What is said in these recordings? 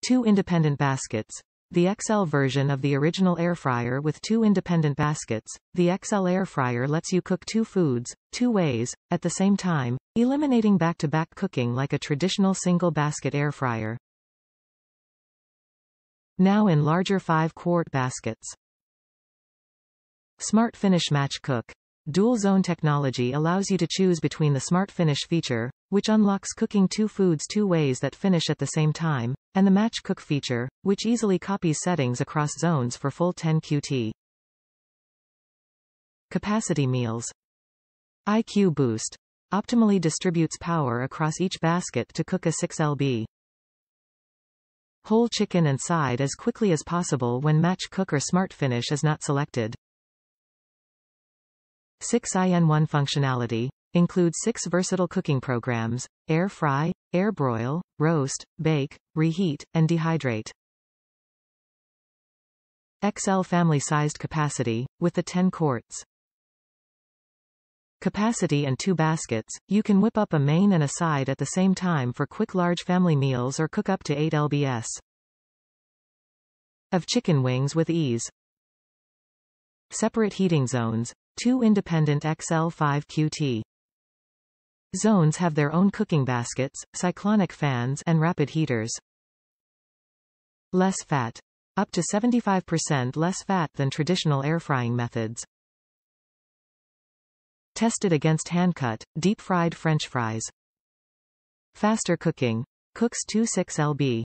2 independent baskets. The XL version of the original air fryer with 2 independent baskets. The XL air fryer lets you cook 2 foods, 2 ways, at the same time, eliminating back-to-back cooking like a traditional single-basket air fryer. Now in larger 5-quart baskets. Smart Finish Match Cook. DualZone Technology allows you to choose between the Smart Finish feature, which unlocks cooking 2 foods 2 ways that finish at the same time, and the Match Cook feature, which easily copies settings across zones for full 10 QT. Capacity meals. IQ Boost. Optimally distributes power across each basket to cook a 6 lb. Whole chicken and side as quickly as possible when Match Cook or Smart Finish is not selected. 6-in-1 functionality. Includes 6 versatile cooking programs: air fry, air broil, roast, bake, reheat, and dehydrate. XL family-sized capacity, with the 10 quarts. Capacity and 2 baskets, you can whip up a main and a side at the same time for quick large family meals or cook up to 8 lbs. of chicken wings with ease. Separate heating zones. 2 independent XL5 QT. Zones have their own cooking baskets, cyclonic fans, and rapid heaters. Less fat. Up to 75% less fat than traditional air frying methods. Tested against hand-cut, deep-fried French fries. Faster cooking. Cooks 2 6 lb.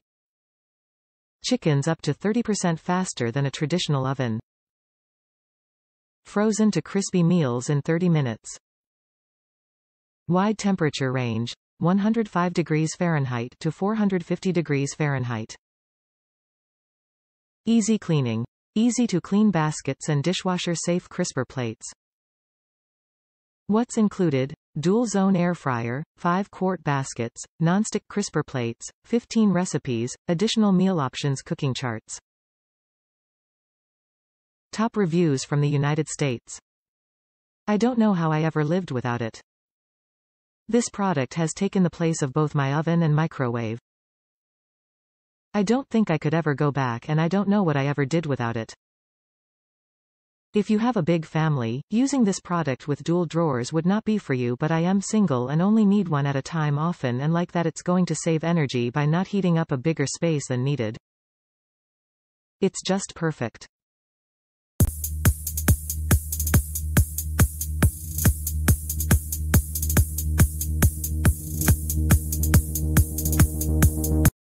Chickens up to 30% faster than a traditional oven. Frozen to crispy meals in 30 minutes. Wide temperature range. 105 degrees Fahrenheit to 450 degrees Fahrenheit. Easy cleaning. Easy to clean baskets and dishwasher-safe crisper plates. What's included? DualZone air fryer, 5-quart baskets, nonstick crisper plates, 15 recipes, additional meal options cooking charts. Top reviews from the United States. I don't know how I ever lived without it. This product has taken the place of both my oven and microwave. I don't think I could ever go back, and I don't know what I ever did without it. If you have a big family, using this product with dual drawers would not be for you, but I am single and only need one at a time often and like that it's going to save energy by not heating up a bigger space than needed. It's just perfect.